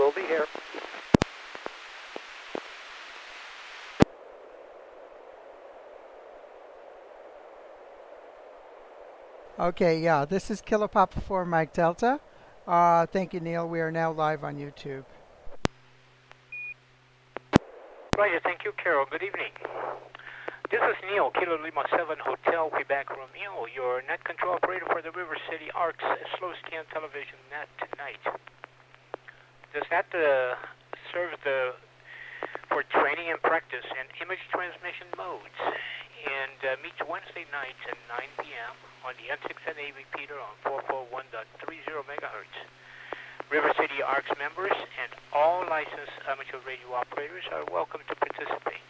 We'll be here. Okay, yeah, this is Kilo Papa 4 Mike Delta. Thank you, Neil. We are now live on YouTube. Roger, thank you, Carol. Good evening. This is Neil, Kilo Lima 7 Hotel, Quebec, Romeo, your net control operator for the River City Arcs slow scan television net tonight. This net serves for training and practice and image transmission modes, and meets Wednesday nights at 9 p.m. on the N6NA repeater on 441.30 megahertz. River City Arcs members and all licensed amateur radio operators are welcome to participate.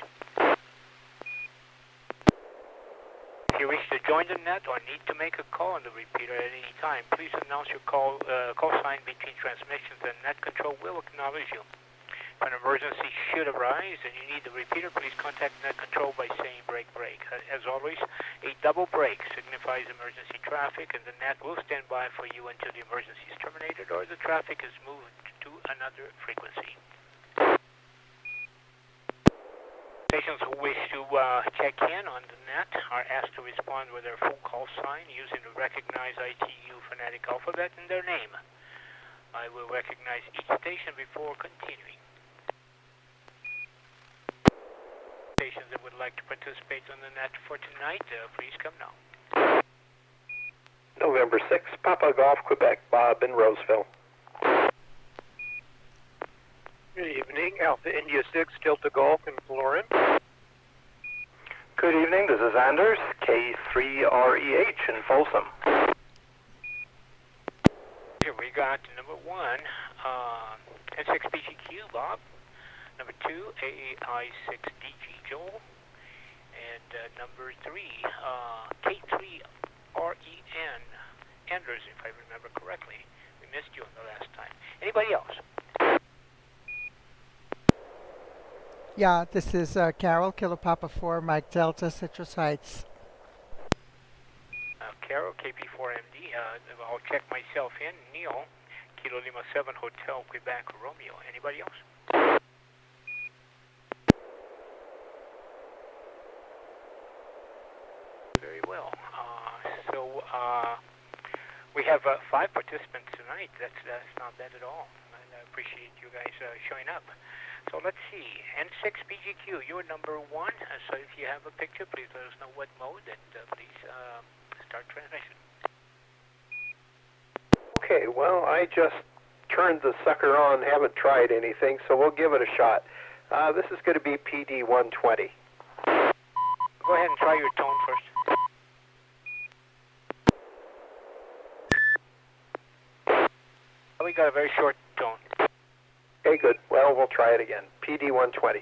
If you wish to join the net or need to make a call on the repeater at any time, please announce your call sign between transmissions and net control will acknowledge you. If an emergency should arise and you need the repeater, please contact net control by saying break, break. As always, a double break signifies emergency traffic, and the net will stand by for you until the emergency is terminated or the traffic is moved to another frequency. Stations who wish to check in on the net are asked to respond with their full call sign using the recognized ITU phonetic alphabet in their name. I will recognize each station before continuing. Stations that would like to participate on the net for tonight, please come now. November 6, Papa Golf, Quebec, Bob in Roseville. Good evening, Alpha India 6, Delta Golf in Florin. Good evening, this is Anders, K3REH in Folsom. Here we got number 1, N6BGQ, Bob. Number 2, AAI6DG, Joel. And number 3, K3REN, Anders, if I remember correctly. We missed you on the last time. Anybody else? Yeah, this is Carol, Kilo Papa 4 Mike Delta, Citrus Heights. Carol, KP4MD. I'll check myself in. Neil, Kilo Lima 7 Hotel, Quebec, Romeo. Anybody else? Very well. We have 5 participants tonight. That's not bad at all. I appreciate you guys showing up. So let's see. N6BGQ, you're number 1. So if you have a picture, please let us know what mode, and please start transmission. Okay, well, I just turned the sucker on, haven't tried anything, so we'll give it a shot. This is going to be PD120. Go ahead and try your tone first. We got a very short tone. Okay, good. Well, we'll try it again. PD120.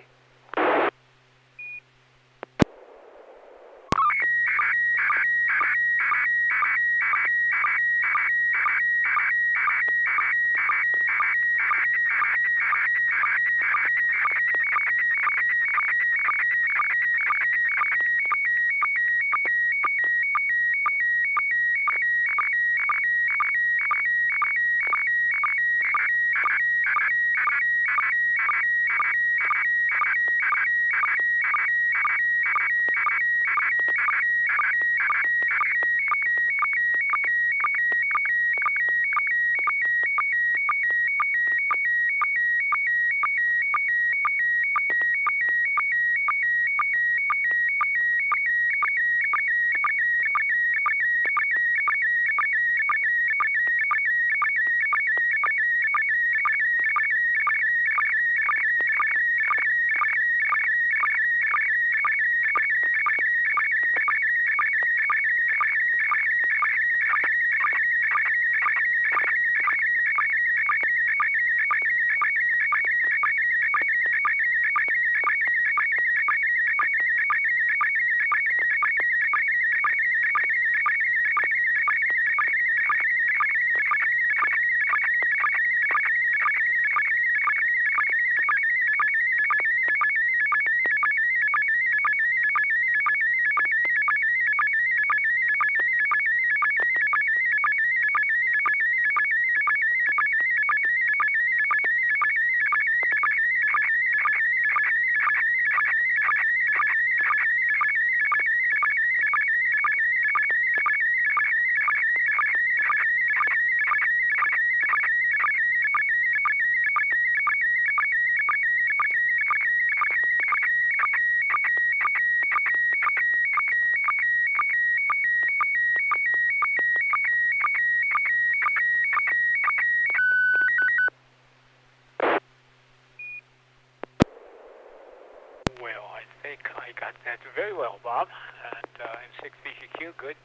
well, Bob, at N6 VGQ. Good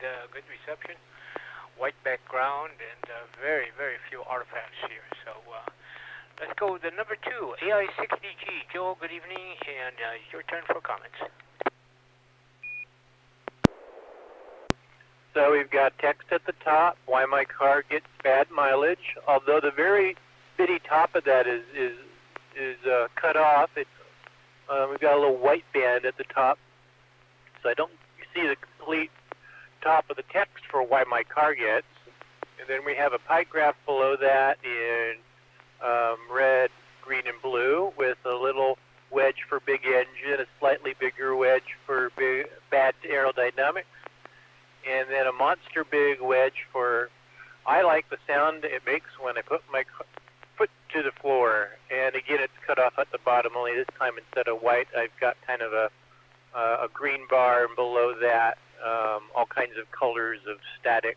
reception, white background, and very, very few artifacts here. So let's go with the number 2, AI6DG. Joel, good evening, and your turn for comments. So we've got text at the top, why my car gets bad mileage, although the very bitty top of that is cut off. It's we've got a little white band at the top, so I don't see the complete top of the text for why my car gets. And then we have a pie graph below that in red, green, and blue with a little wedge for big engine, a slightly bigger wedge for bad aerodynamics, and then a monster big wedge for, I like the sound it makes when I put my foot to the floor. And again, it's cut off at the bottom, only this time instead of white, I've got kind of a green bar, and below that, all kinds of colors of static.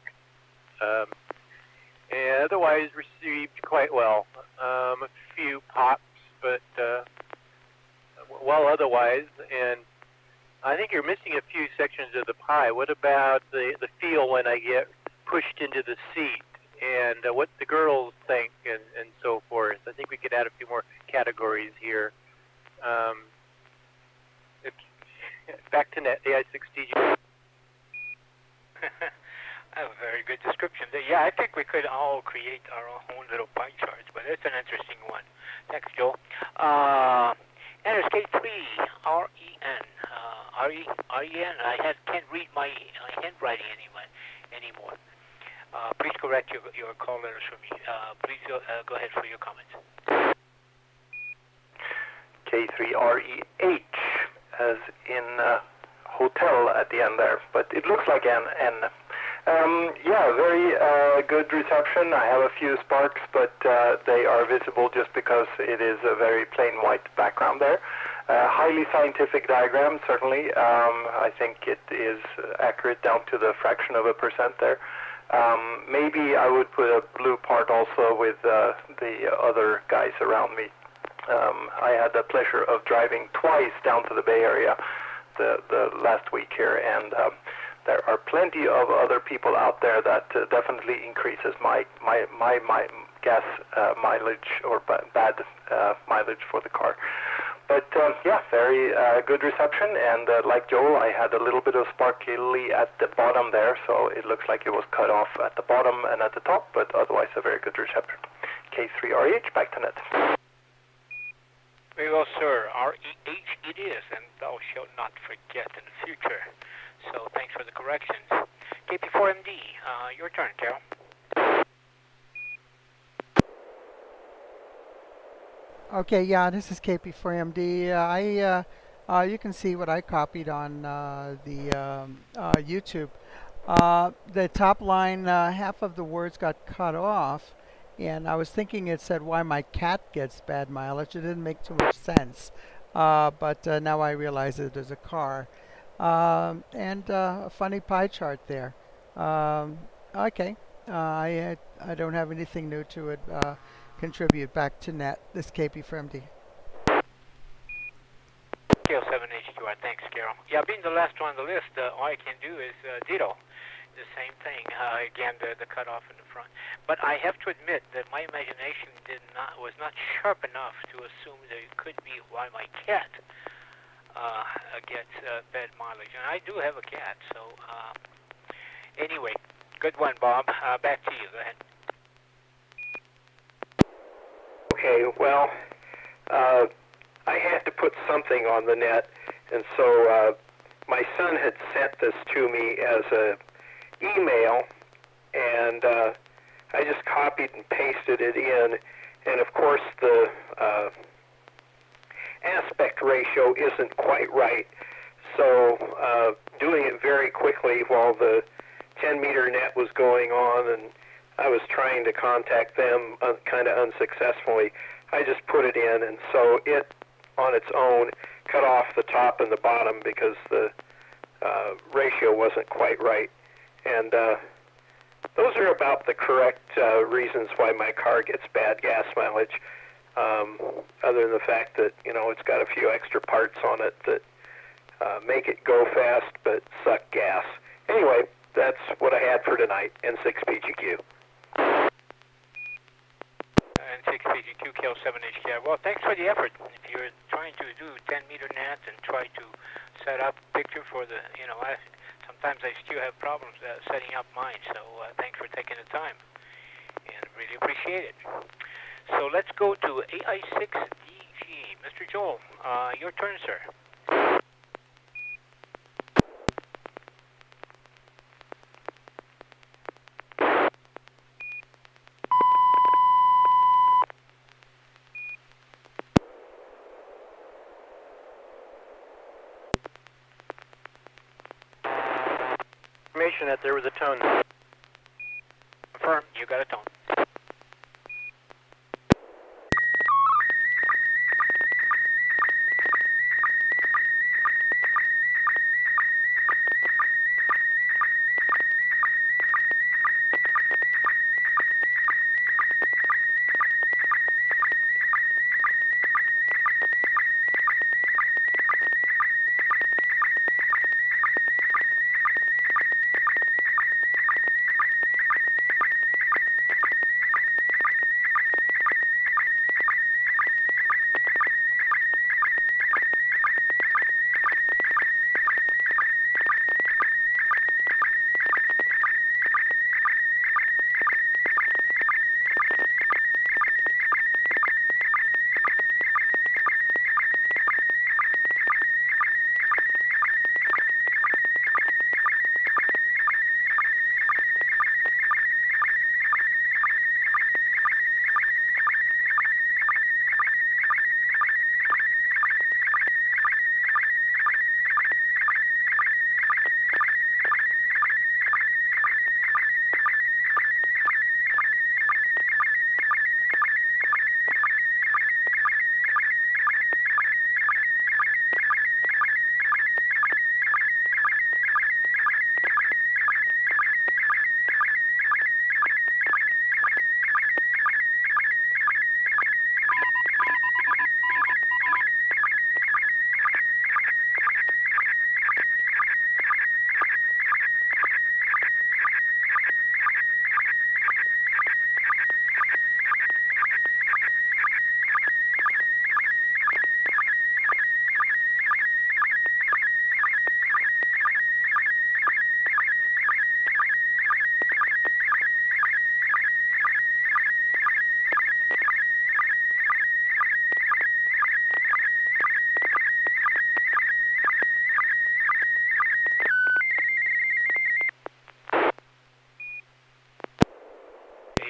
And otherwise received quite well. A few pops, but well otherwise. And I think you're missing a few sections of the pie. What about the feel when I get pushed into the seat, and what the girls think, and so forth? I think we could add a few more categories here. Back to net, AI6DG. A very good description. Yeah, I think we could all create our own little pie charts, but it's an interesting one. Thanks, Joel. NSK3 REN. REN. I can't read my handwriting anymore. Please correct your call letters for me. Please go ahead for your comments. K3REH, as in hotel at the end there, but it looks like N. Yeah, very good reception. I have a few sparks, but they are visible just because it is a very plain white background there. Highly scientific diagram, certainly. I think it is accurate down to the fraction of a percent there. Maybe I would put a blue part also with the other guys around me. I had the pleasure of driving twice down to the Bay Area the last week here, and there are plenty of other people out there that definitely increases my gas mileage or bad mileage for the car. But yeah, very good reception, and like Joel, I had a little bit of sparkly at the bottom there, so it looks like it was cut off at the bottom and at the top, but otherwise a very good reception. K3REH, back to net. Very well, sir. REH it is, and thou shalt not forget in the future. So thanks for the corrections. KP4MD, your turn, Carol. Okay, yeah, this is KP4MD. You can see what I copied on the YouTube. The top line, half of the words got cut off, and I was thinking it said why my cat gets bad mileage. It didn't make too much sense, but now I realize that there's a car. And a funny pie chart there. Okay, I don't have anything new to it. Contribute back to net. This KP4MD. KL7HQR, thanks, Carol. Yeah, being the last one on the list, all I can do is ditto. The same thing. Again, the cutoff in the front. But I have to admit that my imagination was not sharp enough to assume that it could be why my cat gets bad mileage. And I do have a cat, so anyway, good one, Bob. Back to you. Go ahead. Okay, well, I had to put something on the net, and so my son had sent this to me as a email, and I just copied and pasted it in, and of course the aspect ratio isn't quite right, so doing it very quickly while the 10-meter net was going on and I was trying to contact them kind of unsuccessfully, I just put it in, and so it on its own cut off the top and the bottom because the ratio wasn't quite right. And those are about the correct reasons why my car gets bad gas mileage, other than the fact that, you know, it's got a few extra parts on it that make it go fast but suck gas. Anyway, that's what I had for tonight, N6PGQ. N6PGQ, KL7HKR. Well, thanks for the effort. If you're trying to do 10-meter net and try to set up a picture for the, sometimes I still have problems setting up mine, so thanks for taking the time, and really appreciate it. So let's go to AI6DG. Mr. Joel, your turn, sir. That there was a tone. Affirm, you got a tone.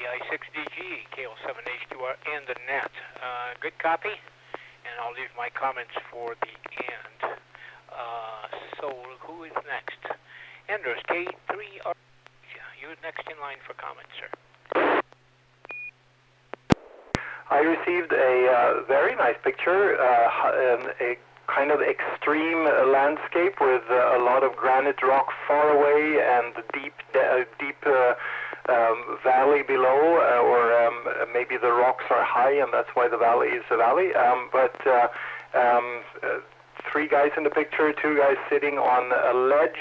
AI6DG, KL7H2R, and the net. Good copy, and I'll leave my comments for the end. So who is next? Anders, K3R. You're next in line for comments, sir. I received a very nice picture, a kind of extreme landscape with a lot of granite rock far away and deep valley below, or maybe the rocks are high and that's why the valley is a valley. Three guys in the picture, two guys sitting on a ledge.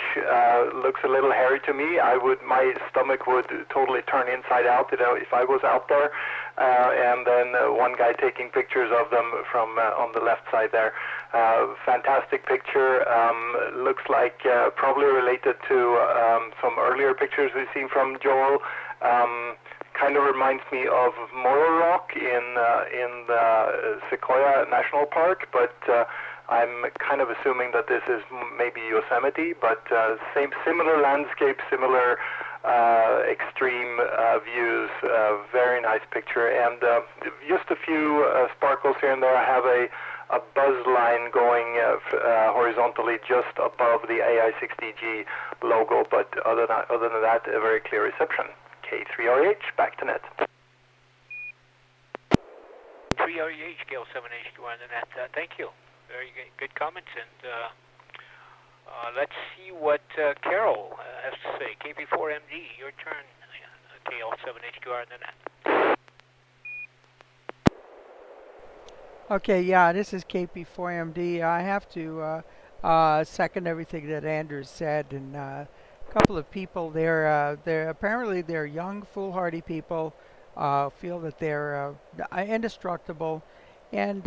Looks a little hairy to me. My stomach would totally turn inside out, if I was out there. And then one guy taking pictures of them from on the left side there. Fantastic picture. Looks like probably related to some earlier pictures we've seen from Joel. Kind of reminds me of Morro Rock in the Sequoia National Park, but I'm kind of assuming that this is maybe Yosemite, but similar landscape, similar extreme views. Very nice picture, and just a few sparkles here and there. I have a buzz line going horizontally just above the AI6DG logo, but other than that, a very clear reception. K3RH, back to net. 3REH, KL7H2 on the net. Thank you. Very good comments, and let's see what Carol has to say. KB4MD, your turn. KL7H2R on the net. Okay, yeah, this is KP4MD. I have to second everything that Andrew said, and a couple of people they're apparently they're young, foolhardy people, feel that they're indestructible, and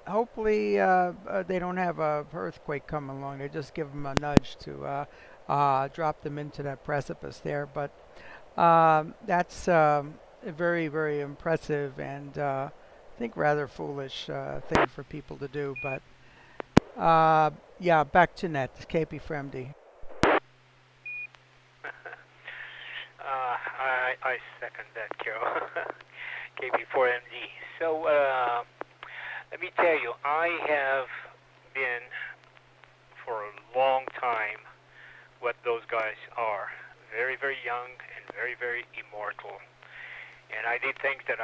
hopefully they don't have a earthquake come along. They just give them a nudge to drop them into that precipice there. But that's a very, very impressive and I think rather foolish thing for people to do. But yeah, back to net, KP for MD. I second that, Carol. KB4MD. So let me tell you, I have been for a long time what those guys are. Very, very young and very, very immortal. And I did things that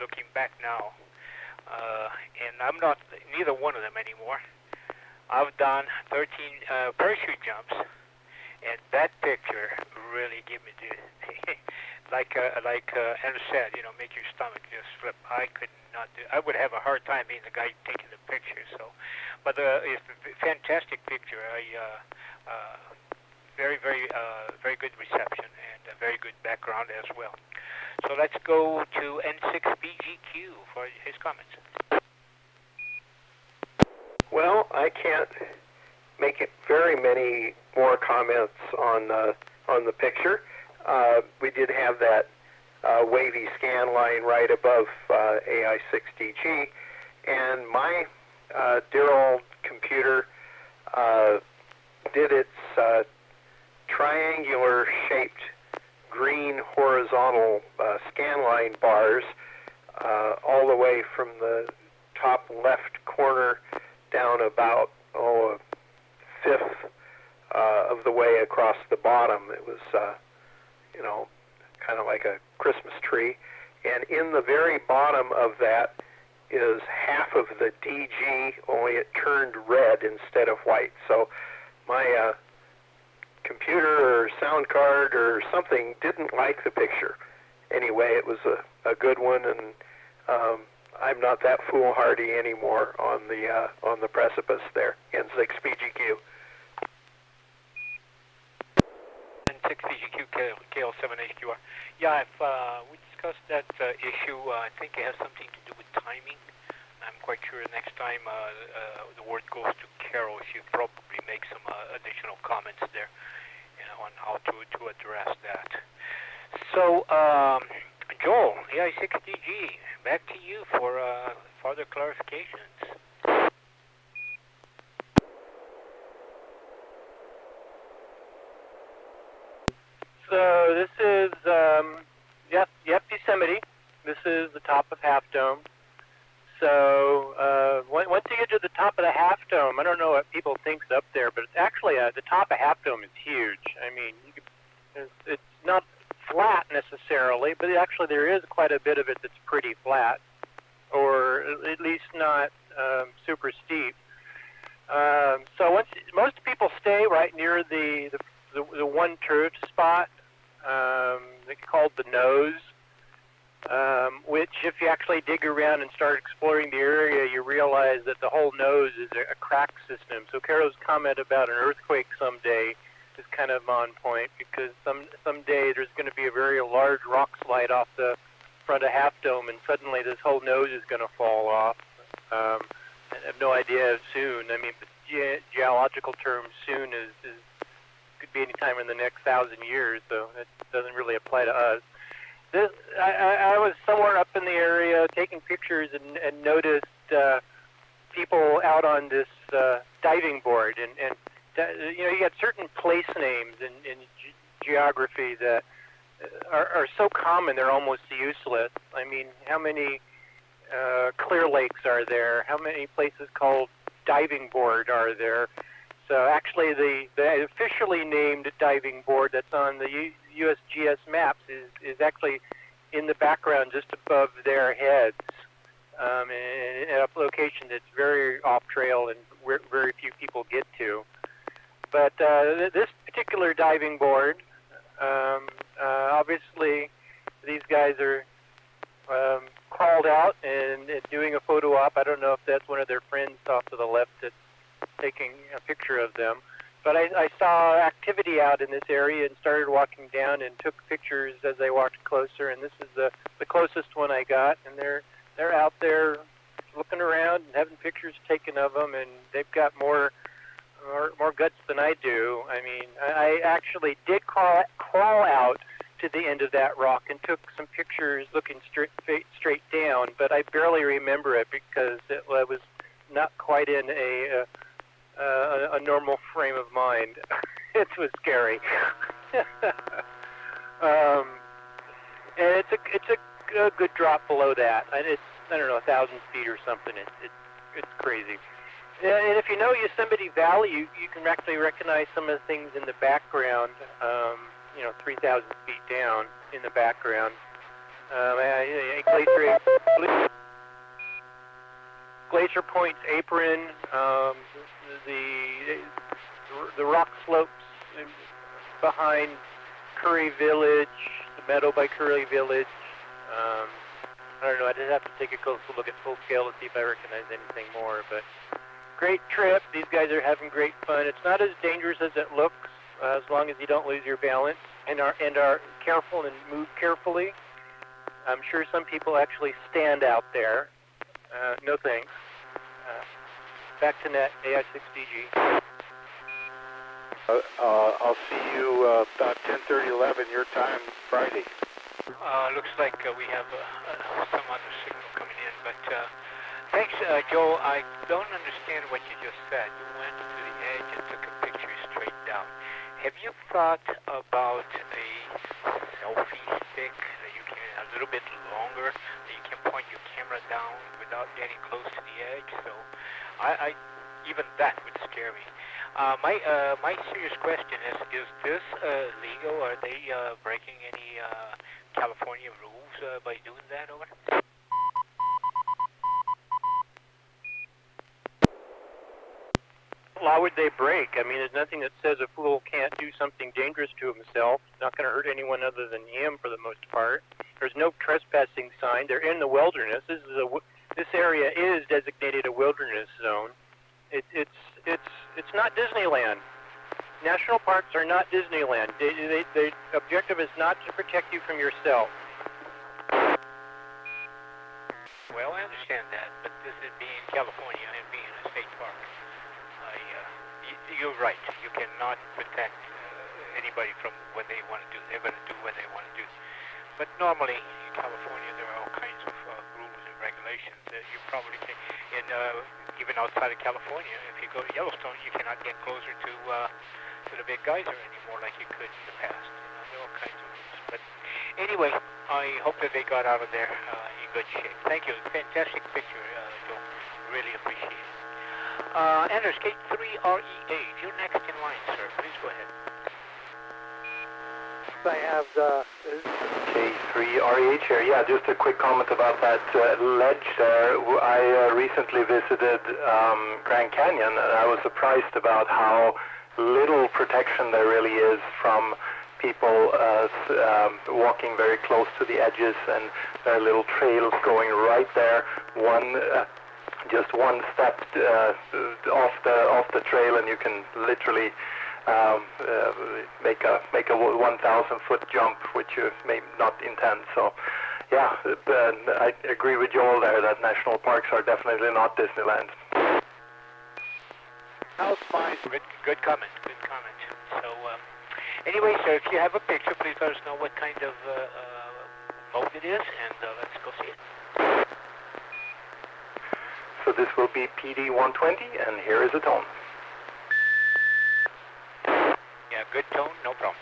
looking back now, and I'm not neither one of them anymore. I've done 13 parachute jumps, and that picture really gave me the like Andrew said, make your stomach just flip. I could not do. I would have a hard time being the guy taking the picture. So, but it's a fantastic picture. Very, very, very good reception and a very good background as well. So let's go to N6BGQ for his comments. Well, I can't make it very many more comments on the picture. We did have that wavy scan line right above AI6DG, and my dear old computer did its triangular-shaped green horizontal scan line bars all the way from the top left corner down about a fifth of the way across the bottom. It was kind of like a Christmas tree, and in the very bottom of that is half of the DG, only it turned red instead of white. So my computer or sound card or something didn't like the picture. Anyway, it was a good one, and I'm not that foolhardy anymore on the precipice there. N6BGQ. N6BGQ KL7HQR. Yeah, if we discussed that issue, I think it has something to do with timing. I'm quite sure next time the word goes to Carol, she'll probably make some additional comments there, on how to address that. So, Joel, AI6DG, back to you for further clarifications. So this is, Yosemite. This is the top of Half Dome. So once you get to the top of the Half Dome, I don't know what people think's up there, but it's actually the top of Half Dome is huge. I mean, it's not flat necessarily, but actually there is quite a bit of it that's pretty flat, or at least not super steep. So most people stay right near the one turret spot, they called the nose, which if you actually dig around and start exploring the area, you realize that the whole nose is a crack system. So Carol's comment about an earthquake someday is kind of on point, because someday there's going to be a very large rock slide off the front of Half Dome, and suddenly this whole nose is going to fall off. I have no idea soon. I mean, geological terms soon could be any time in the next 1,000 years, so it doesn't really apply to us. I was somewhere up in the area taking pictures and noticed people out on this diving board, and you got certain place names in geography that are so common they're almost useless. I mean, how many Clear Lakes are there? How many places called diving board are there? So actually the officially named diving board that's on the USGS maps is actually in the background just above their heads, in a location that's very off trail and very few people get to. But this particular diving board, obviously these guys are crawled out and doing a photo op. I don't know if that's one of their friends off to the left that's taking walked closer, and this is the closest one I got. And they're out there looking around and having pictures taken of them, and they've got more guts than I do. I mean, I actually did crawl out to the end of that rock and took some pictures looking straight down, but I barely remember it because I was not quite in a normal frame of mind. It was scary. And it's a good drop below that. And it's, I don't know, 1,000 feet or something. It's crazy. And if you know Yosemite Valley, you can actually recognize some of the things in the background. 3,000 feet down in the background. Glacier Point's apron, the rock slopes behind Curry Village, the meadow by Curry Village. I don't know, I just have to take a close look at full scale to see if I recognize anything more, but great trip. These guys are having great fun. It's not as dangerous as it looks, as long as you don't lose your balance and are careful and move carefully. I'm sure some people actually stand out there. No thanks. Back to net, AI6DG. I'll see you about 10:30, 11 your time Friday. Looks like we have some other signal coming in, but thanks, Joe. I don't understand what you just said. You went to the edge and took a picture straight down. Have you thought about a selfie stick that you can, a little bit longer, that you can point your camera down without getting close to the edge? So I even that would scare me. My serious question is this legal? Are they breaking any California rules by doing that over there? Why would they break? I mean, there's nothing that says a fool can't do something dangerous to himself. It's not going to hurt anyone other than him for the most part. There's no trespassing sign. They're in the wilderness. This area is designated a wilderness zone. It's not Disneyland. National parks are not Disneyland. The objective is not to protect you from yourself. Well, I understand that, but this is being California and being a state park. You're right. You cannot protect anybody from what they want to do. They're going to do what they want to do. But normally in California, there are all kinds of rules and regulations that you probably can. And even outside of California, if you go to Yellowstone, you cannot get closer to the big geyser anymore like you could in the past. There are all kinds of rules. But anyway, I hope that they got out of there in good shape. Thank you. Fantastic picture, Joe. Really appreciate it. Anders, K3REH, you're next in line, sir. Please go ahead. I have K3REH here. Yeah, just a quick comment about that ledge there. I recently visited Grand Canyon, and I was surprised about how little protection there really is from people walking very close to the edges, and there are little trails going right there. Just one step off the trail, and you can literally make a 1,000-foot jump, which you may not intend. So, yeah, I agree with Joel there that national parks are definitely not Disneyland. How's fine. Good comment. Good comment. So, anyway, sir, if you have a picture, please let us know what kind of boat it is, and let's go see it. So this will be PD 120, and here is a tone. Yeah, good tone, no problem.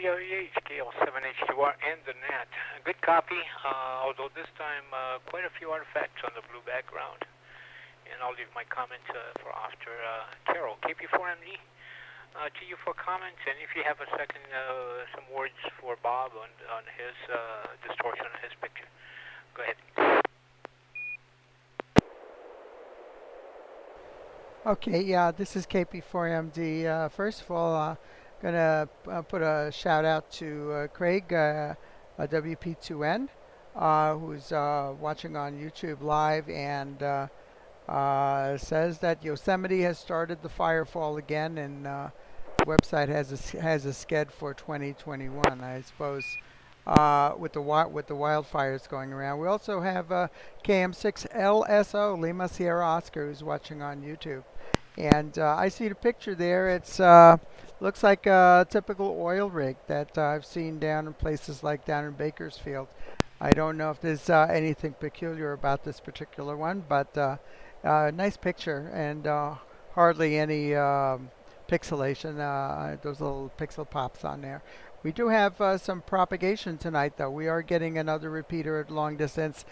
WREH, KL7H2R, and the Net. Good copy, although this time quite a few artifacts on the blue background. And I'll leave my comments for after Carol. KP4MD, to you for comments, and if you have a second, some words for Bob on his distortion on his picture. Go ahead. Okay, yeah, this is KP4MD. First of all, going to put a shout out to Craig, WP2N, who's watching on YouTube Live and says that Yosemite has started the firefall again, and the website has a sched for 2021, I suppose, with the wildfires going around. We also have KM6LSO, Lima Sierra Oscar, who's watching on YouTube. And I see the picture there. It's looks like a typical oil rig that I've seen down in places like down in Bakersfield. I don't know if there's anything peculiar about this particular one, but nice picture and hardly any pixelation. Those little pixel pops on there. We do have some propagation tonight, though. We are getting another repeater at long distance,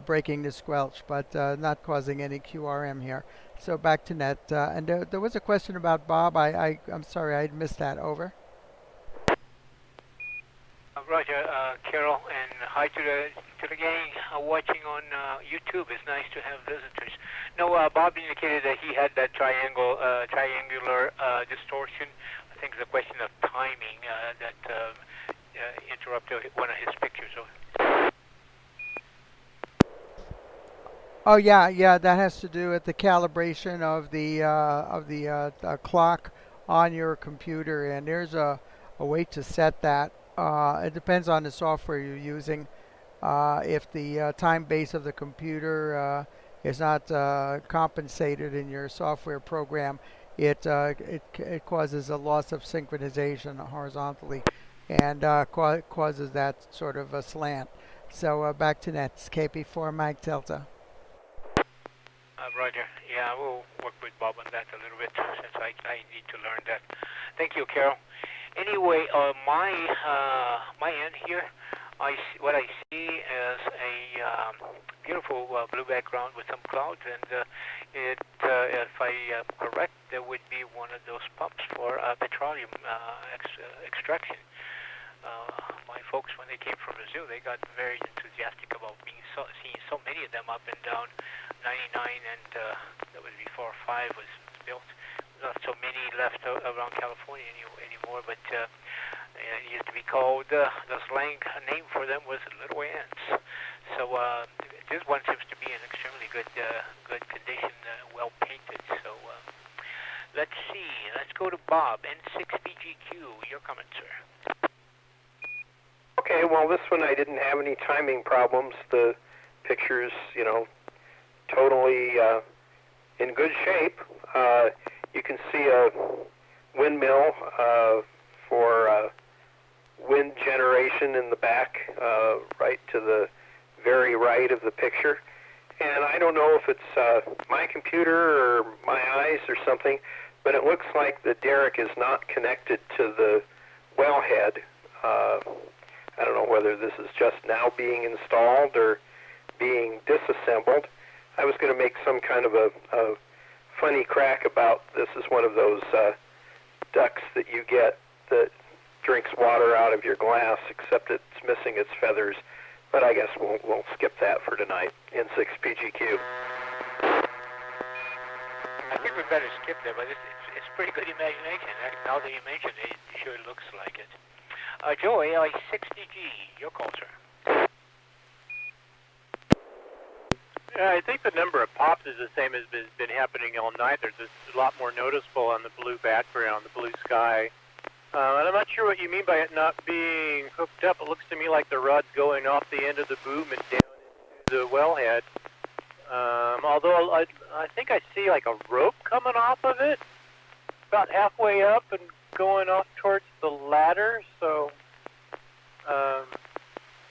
breaking the squelch, but not causing any QRM here. So back to net. And there was a question about Bob. I'm sorry, I missed that. Over. Roger, Carol, and hi to the gang watching on YouTube. It's nice to have visitors. No, Bob indicated that he had that triangular distortion. I think it's a question of timing that interrupted one of his pictures. Oh yeah, that has to do with the calibration of the clock on your computer, and there's a way to set that. It depends on the software you're using. If the time base of the computer is not compensated in your software program, it causes a loss of synchronization horizontally, and causes that sort of a slant. So back to net. KP4 Mike Delta. Roger. Yeah, we'll work with Bob on that a little bit since I need to learn that. Thank you, Carol. Anyway, my end here, what I see is a beautiful blue background with some clouds, and if I am correct, there would be one of those pumps for petroleum extraction. My folks, when they came from Brazil, they got very enthusiastic about seeing so many of them up and down 99, and that was before 5 was built. Not so many left around California anymore, but it used to be called, the slang name for them was little ants. So this one seems to be in extremely good condition, well painted. So let's see, let's go to Bob, N6BGQ, your comment, sir. Okay, well, this one I didn't have any timing problems. The picture's, totally in good shape. You can see a windmill for wind generation in the back, right to the very right of the picture. And I don't know if it's my computer or my eyes or something, but it looks like the derrick is not connected to the wellhead. I don't know whether this is just now being installed or being disassembled. I was going to make some kind of a funny crack about this is one of those ducks that you get that drinks water out of your glass, except it's missing its feathers. But I guess we'll skip that for tonight. N6PGQ. I think we better skip that, but it's pretty good imagination. Now that you mention it, it sure looks like it. Joe, AI60G, your call, sir. Yeah, I think the number of pops is the same as has been happening all night. There's a lot more noticeable on the blue background, the blue sky. And I'm not sure what you mean by it not being hooked up. It looks to me like the rod's going off the end of the boom and down into the wellhead. Although I think I see like a rope coming off of it, about halfway up and going off towards the ladder. So,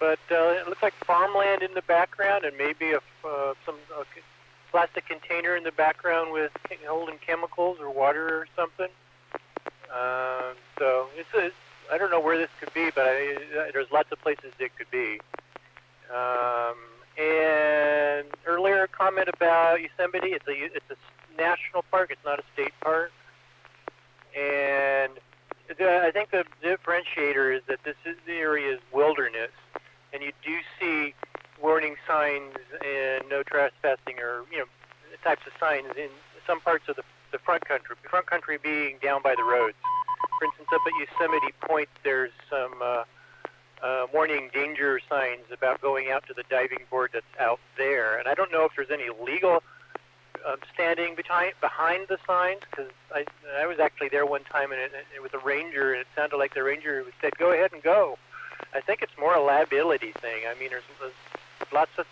but it looks like farmland in the background, and maybe some plastic container in the background with holding chemicals or water or something. So I don't know where this could be, but there's lots of places it could be. And earlier comment about Yosemite, it's a national park. It's not a state park. And I think the differentiator is that the area is wilderness, and you do see warning signs and no trespassing, or types of signs in some parts of the front country. The front country being down by the roads. For instance, up at Yosemite Point, there's some warning danger signs about going out to the diving board that's out there. And I don't know if there's any legal standing behind the signs, because I was actually there one time, and it was a ranger, and it sounded like the ranger said, "Go ahead and go." I think it's more a liability thing. I mean, there's lots of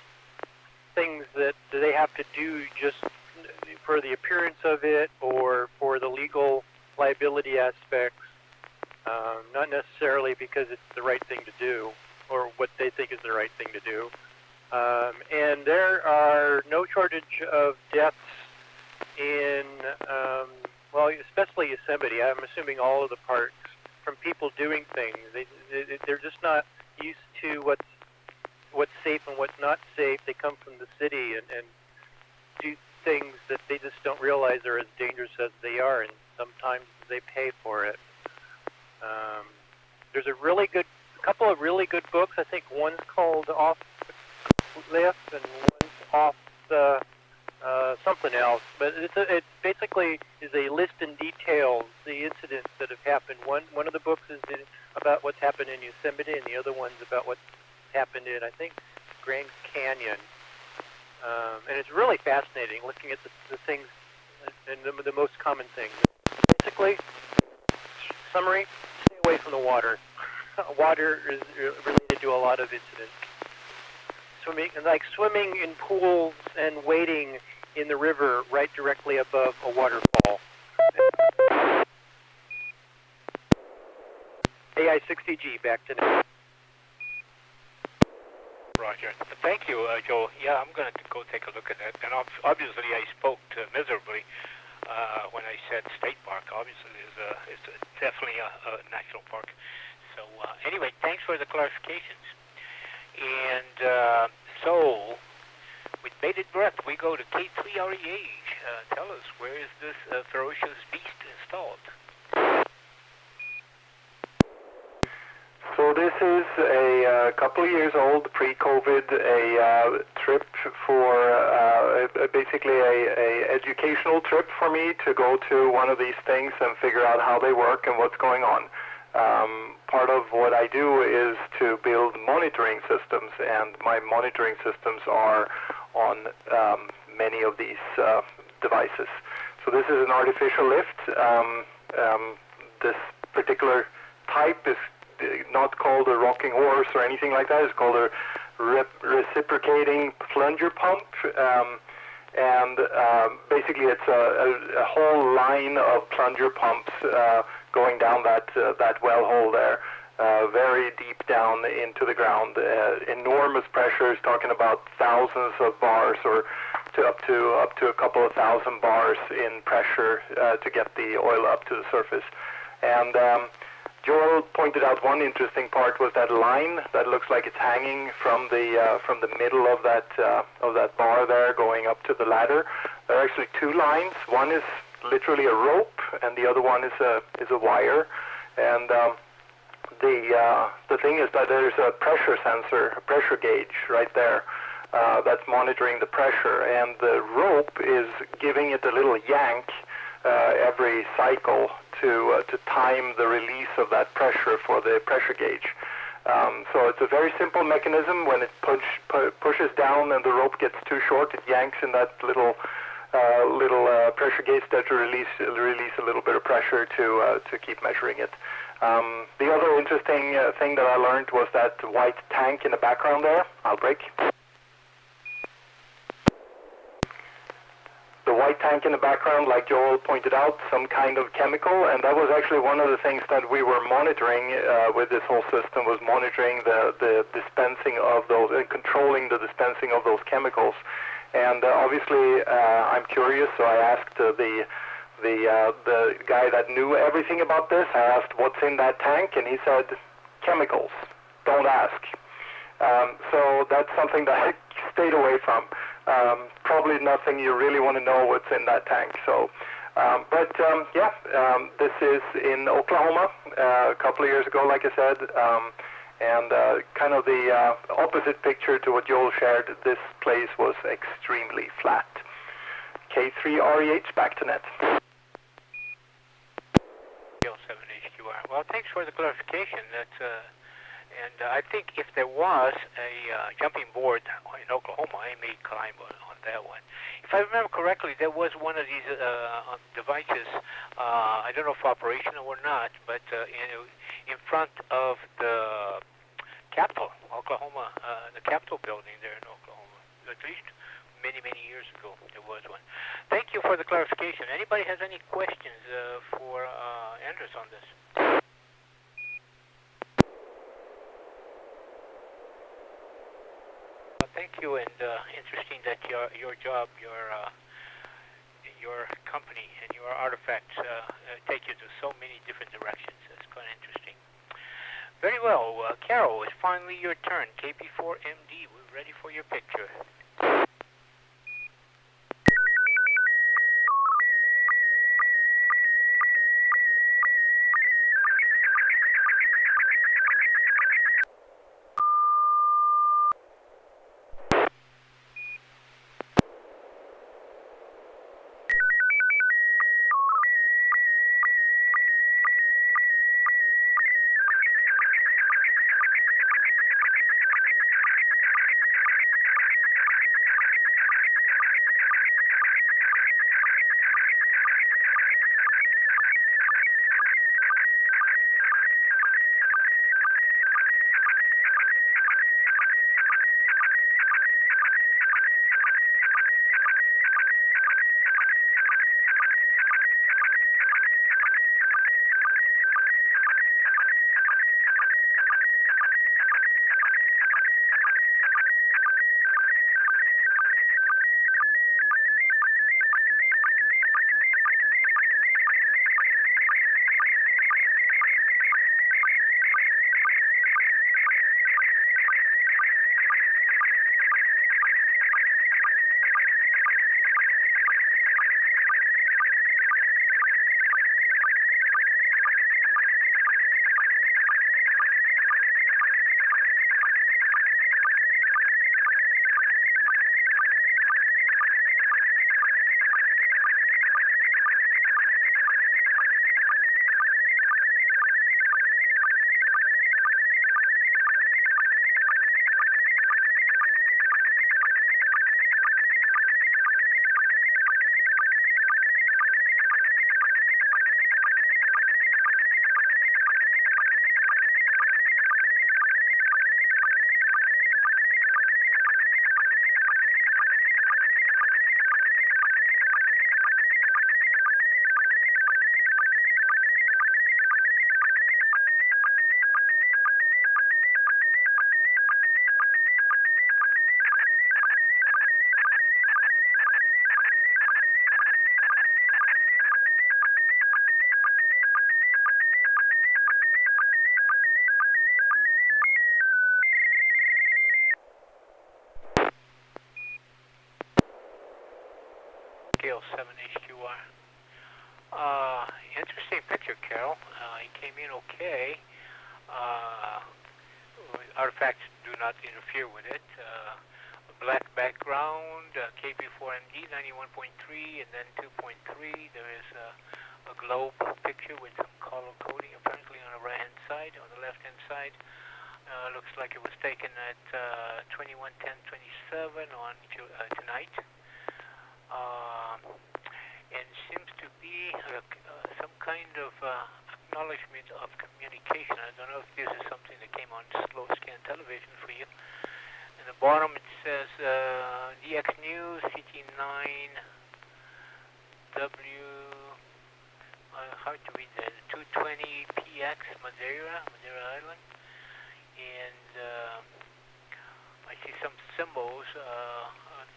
things that they have to do just for the appearance of it or for the legal liability aspects, not necessarily because it's the right thing to do or what they think is the right thing to do. And there are no shortage of deaths in, especially Yosemite. I'm assuming all of the parks, from people doing things. They're just not used to what's safe and what's not safe. They come from the city and do things that they just don't realize are as dangerous as they are, and sometimes they pay for it. There's a couple of really good books. I think one's called Off the Cliff and one's Off the something else. But it basically is a list and details the incidents that have happened. One of the books is about what's happened in Yosemite, and the other one's about what's happened in, I think, Grand Canyon. And it's really fascinating looking at the things and the most common things. Basically, summary: stay away from the water. Water is related to a lot of incidents. Swimming in pools and wading in the river right directly above a waterfall. AI-60G, back to now. Roger. Thank you, Joe. Yeah, I'm going to go take a look at that. And obviously, I spoke miserably when I said state park. Obviously, it's definitely a national park. So anyway, thanks for the clarifications. And so, with bated breath, we go to K3REH. Tell us, where is this ferocious beast installed? So this is a couple of years old, pre-COVID, a trip for basically a educational trip for me to go to one of these things and figure out how they work and what's going on. Part of what I do is to build monitoring systems, and my monitoring systems are on many of these devices. So this is an artificial lift. This particular type is not called a rocking horse or anything like that. It's called a reciprocating plunger pump. And basically it's a whole line of plunger pumps going down that well hole there, very deep down into the ground. Enormous pressures, talking about thousands of bars, or up to a couple of thousand bars in pressure to get the oil up to the surface. And Joel pointed out one interesting part was that line that looks like it's hanging from the middle of that bar there, going up to the ladder. There are actually two lines. One is literally a rope, and the other one is a wire. And the thing is that there's a pressure sensor, a pressure gauge right there that's monitoring the pressure, and the rope is giving it a little yank every cycle to time the release of that pressure for the pressure gauge. So it's a very simple mechanism. When it pushes down and the rope gets too short, it yanks in that little pressure gauge to release a little bit of pressure to keep measuring it. The other interesting thing that I learned was that white tank in the background there. I'll break. The white tank in the background, like Joel pointed out, some kind of chemical, and that was actually one of the things that we were monitoring with this whole system, was monitoring the dispensing of those and controlling the dispensing of those chemicals. And obviously I'm curious, so I asked the the guy that knew everything about this, I asked what's in that tank, and he said chemicals. Don't ask. So that's something that I stayed away from. Probably nothing you really want to know what's in that tank. So, this is in Oklahoma a couple of years ago, like I said, and kind of the opposite picture to what Joel shared. This place was extremely flat. K3REH, back to net. 7HQR. Well, thanks for the clarification. That's and I think if there was a jumping board in Oklahoma, I may climb on that one. If I remember correctly, there was one of these devices, I don't know if operational or not, but in front of the Capitol, Oklahoma, the Capitol building there in Oklahoma. At least many, many years ago, there was one. Thank you for the clarification. Anybody has any questions for Anders on this? Thank you, and interesting that your job, your company, and your artifacts take you to so many different directions. It's quite interesting. Very well, Carol, it's finally your turn. KP4MD, we're ready for your picture. Scale 7HQR. Interesting picture, Carol. He came in okay. Artifacts do not interfere with it. Black background, KB4MD 91.3 and then 2.3. There is a globe picture with some color coding apparently on the right-hand side. On the left-hand side, looks like it was taken at 21:10:27 on tonight. And seems to be some kind of acknowledgement of communication. I don't know if this is something that came on slow scan television for you. In the bottom it says DX News CT9W, hard to read that, 220PX Madeira Island. And I see some symbols,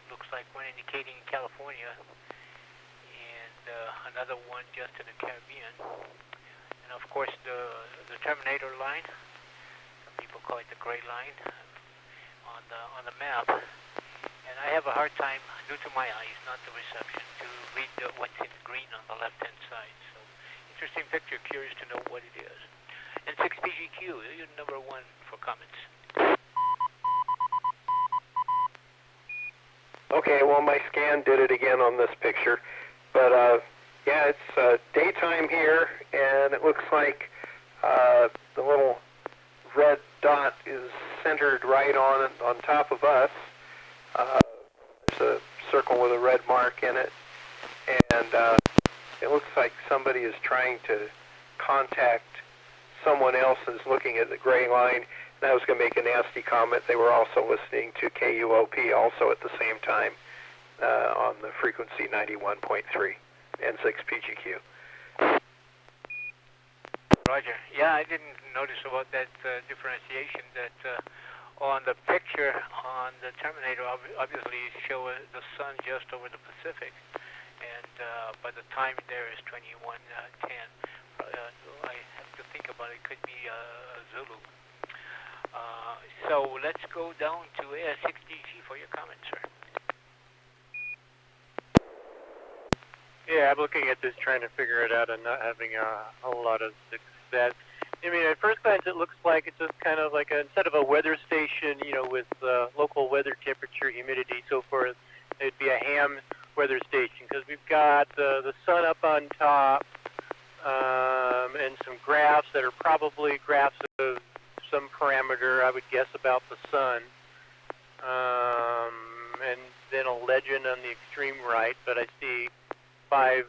looks like one indicating California. And another one just in the Caribbean. And of course the Terminator line, some people call it the gray line, on the map. And I have a hard time, due to my eyes, not the reception, to read what's in green on the left-hand side. So interesting picture, curious to know what it is. N6PGQ, you're number one for comments. Okay, well, my scan did it again on this picture. But, yeah, it's daytime here, and it looks like the little red dot is centered right on top of us. There's a circle with a red mark in it, and it looks like somebody is trying to contact someone else who's looking at the gray line. And I was going to make a nasty comment. They were also listening to KUOP also at the same time on the frequency 91.3, N6PGQ. Roger. Yeah, I didn't notice about that differentiation that on the picture on the Terminator obviously show the sun just over the Pacific, and by the time there is 21:10. I have to think about it. Could be Zulu. So let's go down to AS6DG for your comments, sir. Yeah, I'm looking at this, trying to figure it out, and not having a whole lot of success. I mean, at first glance, it looks like it's just kind of like instead of a weather station, you know, with local weather temperature, humidity, so forth, it'd be a ham weather station, because we've got the sun up on top, and some graphs that are probably graphs of some parameter, I would guess, about the sun, and then a legend on the extreme right, but I see 5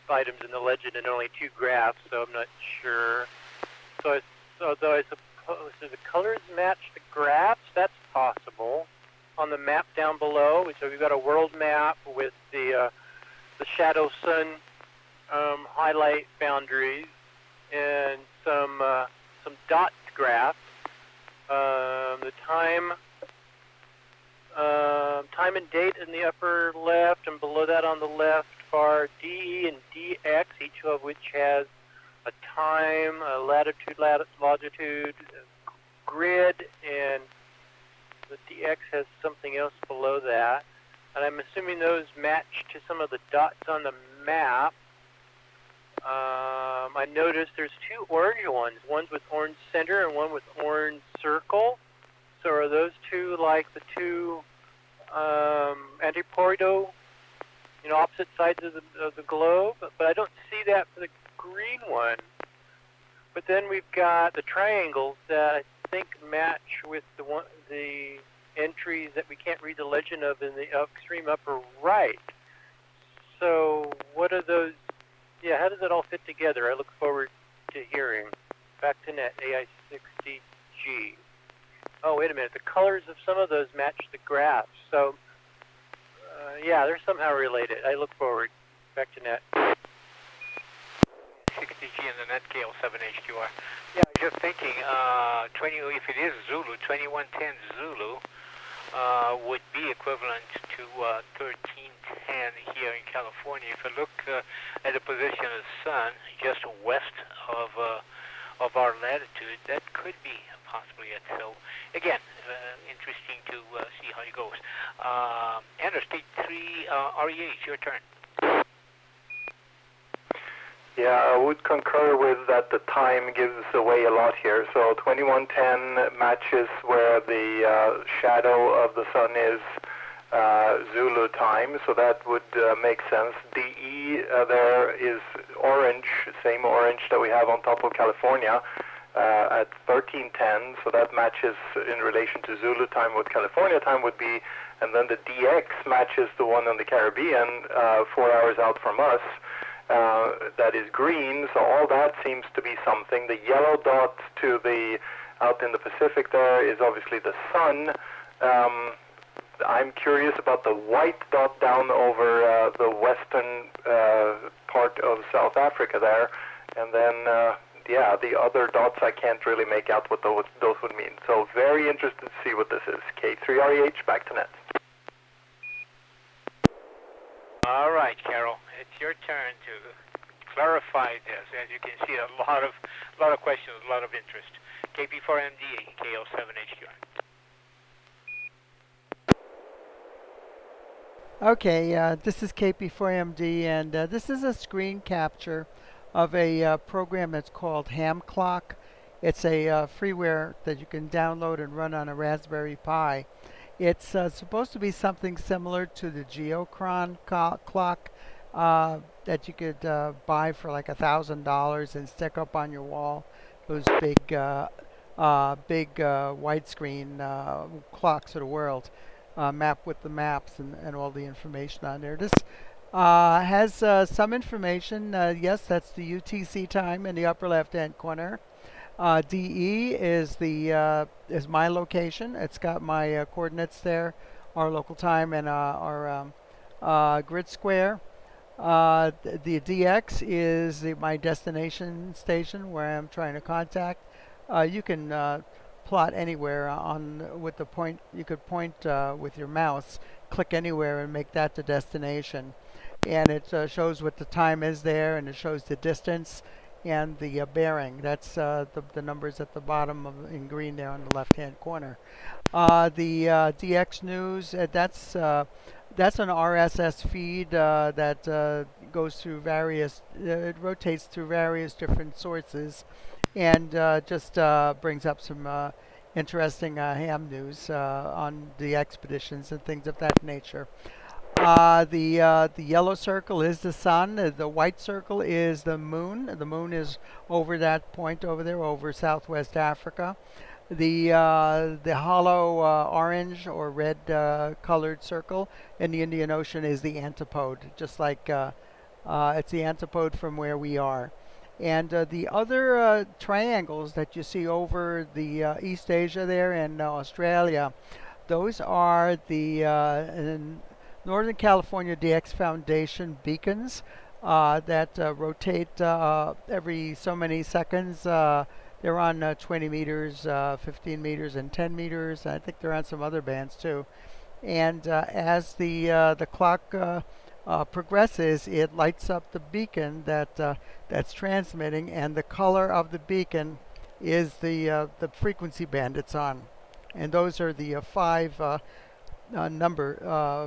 items in the legend and only 2 graphs, so I'm not sure. So although I suppose, do the colors match the graphs? That's possible. On the map down below, so we've got a world map with the shadow sun highlight boundaries and some dot graphs. The time and date in the upper left, and below that on the left are DE and DX, each of which has a time, a latitude, longitude, grid, and the DX has something else below that. And I'm assuming those match to some of the dots on the map. I noticed there's 2 orange ones. One's with orange center and one with orange circle. So are those 2 like the 2 antipoidal, you know, opposite sides of the globe? But I don't see that for the green one. But then we've got the triangles that I think match with the entries that we can't read the legend of in the extreme upper right. So what are those? Yeah, how does it all fit together? I look forward to hearing. Back to net, AI60G. Oh, wait a minute. The colors of some of those match the graphs. So, yeah, they're somehow related. I look forward. Back to net. 60G in the net, KL7HQR. Yeah, just thinking, if it is Zulu, 2110 Zulu would be equivalent to 1310 here in California. If you look at the position of the sun just west of our latitude, that could be possibly it. So, again, interesting to see how it goes. Interstate 3 REH, your turn. Yeah, I would concur with that. The time gives away a lot here. So 2110 matches where the shadow of the sun is Zulu time, so that would make sense. DE there is orange, same orange that we have on top of California at 1310, so that matches in relation to Zulu time what California time would be, and then the DX matches the one in the Caribbean 4 hours out from us. That is green, so all that seems to be something. The yellow dot to the out in the Pacific there is obviously the sun. I'm curious about the white dot down over the western part of South Africa there, and then yeah, the other dots I can't really make out what those would mean. So very interested to see what this is. K3REH, back to net. All right, Carol, it's your turn to clarify this. As you can see, a lot of questions, a lot of interest. KP4MD, KL7HQR. Okay, this is KP4MD, and this is a screen capture of a program that's called Ham Clock. It's a freeware that you can download and run on a Raspberry Pi. It's supposed to be something similar to the Geochron clock that you could buy for like $1,000 and stick up on your wall. Those big widescreen clocks of the world. Map with the maps and all the information on there. This has some information. Yes, that's the UTC time in the upper left-hand corner. DE is is my location. It's got my coordinates there, our local time, and our grid square. The DX is my destination station where I'm trying to contact. You can plot anywhere with the point. You could point with your mouse, click anywhere, and make that the destination. And it shows what the time is there, and it shows the distance and the bearing. That's the numbers at the bottom in green there on the left-hand corner. The DX News, that's an RSS feed that goes through various. It rotates through various different sources, and just brings up some interesting ham news on the expeditions and things of that nature. The yellow circle is the sun. The white circle is the moon. The moon is over that point over there, over Southwest Africa. The hollow orange or red colored circle in the Indian Ocean is the antipode, just like it's the antipode from where we are. And the other triangles that you see over the East Asia there and Australia, those are the Northern California DX Foundation beacons that rotate every so many seconds. They're on 20 meters, 15 meters, and 10 meters. I think they're on some other bands too. And as the clock progresses, it lights up the beacon that's transmitting, and the color of the beacon is the frequency band it's on. And those are the five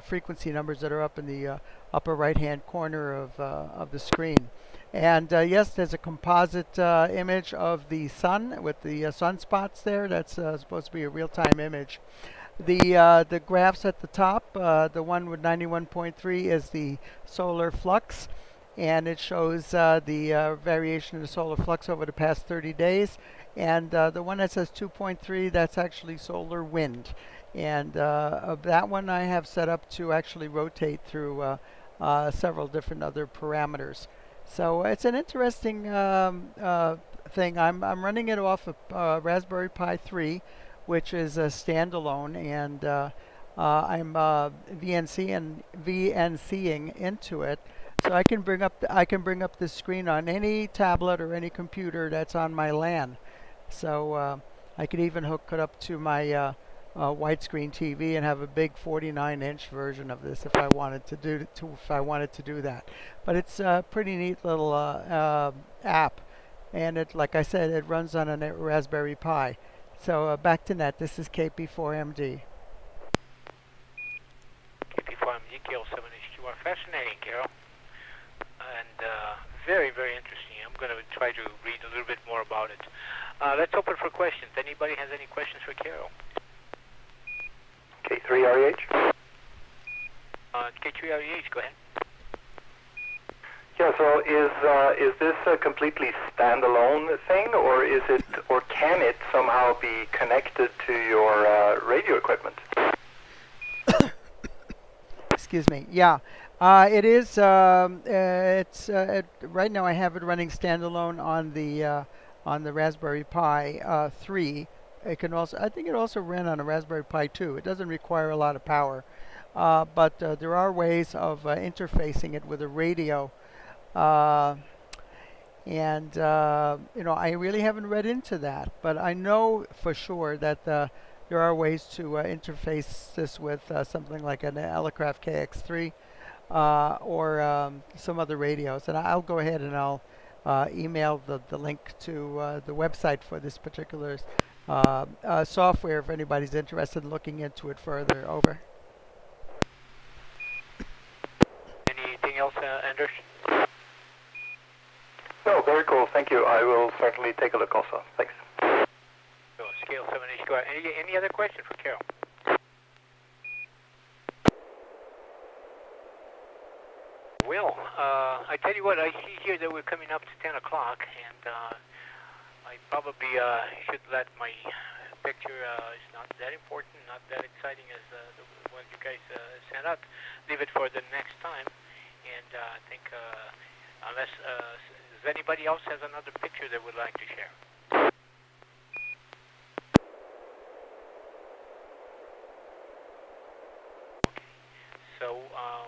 frequency numbers that are up in the upper right-hand corner of the screen. And yes, there's a composite image of the sun with the sunspots there. That's supposed to be a real-time image. The graphs at the top, the one with 91.3 is the solar flux, and it shows the variation in the solar flux over the past 30 days. And the one that says 2.3, that's actually solar wind. And that one I have set up to actually rotate through several different other parameters. So it's an interesting thing. I'm running it off of Raspberry Pi 3, which is a standalone, and I'm VNCing into it, so I can bring up the screen on any tablet or any computer that's on my LAN. So I could even hook it up to my widescreen TV and have a big 49-inch version of this if I wanted to do that. But it's a pretty neat little app, and it, like I said, it runs on a Raspberry Pi. So back to net. This is KP4MD. KP4MD, KL7HQR. Fascinating, Carol, and very, very interesting. I'm going to try to read a little bit more about it. Let's open for questions. Anybody has any questions for Carol? K3REH? K3REH, go ahead. Yeah, so is this a completely standalone thing, or can it somehow be connected to your radio equipment? Excuse me. Yeah, it is. Right now I have it running standalone on the Raspberry Pi 3. It can also, I think it also ran on a Raspberry Pi 2. It doesn't require a lot of power, but there are ways of interfacing it with a radio. I really haven't read into that, but I know for sure that there are ways to interface this with something like an Elecraft KX3. or some other radios. And I'll go ahead and I'll email the link to the website for this particular software if anybody's interested in looking into it further. Over. Anything else, Anders? No, very cool. Thank you. I will certainly take a look also. Thanks. So scale 7H square. Any other question for Carol? Well, I tell you what, I see here that we're coming up to 10 o'clock, and I probably should let my picture, it's not that important, not that exciting as the one you guys sent out, leave it for the next time, and I think unless anybody else has another picture they would like to share. So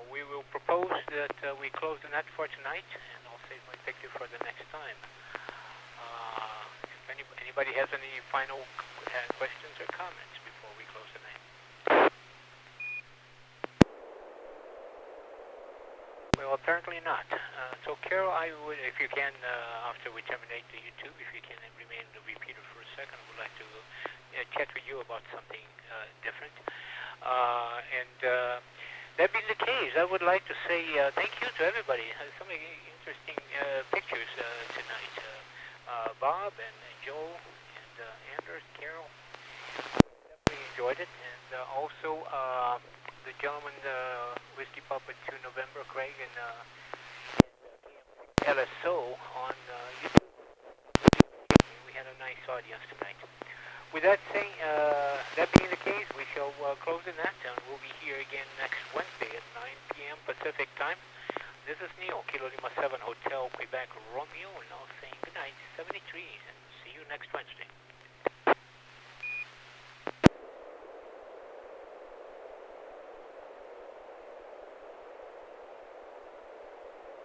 we will propose that we close the net for tonight, and I'll save my picture for the next time. If anybody has any final questions or comments before we close the night. Well, apparently not. So Carol, I would, if you can, after we terminate the YouTube, if you can remain the repeater for a second, I would like to chat with you about something different. That being the case, I would like to say thank you to everybody. So many interesting pictures tonight. Bob and Joel and Anders, Carol. Definitely enjoyed it. And also the gentleman, Whiskey Puppet 2 November, Craig, and LSO on YouTube. We had a nice audience tonight. With that saying, that being the case, we shall close the net, and we'll be here again next Wednesday at 9 p.m. Pacific time. This is Neil, Kilo Lima 7 Hotel, Quebec, Romeo, and I'll saying good night, 73, and see you next Wednesday.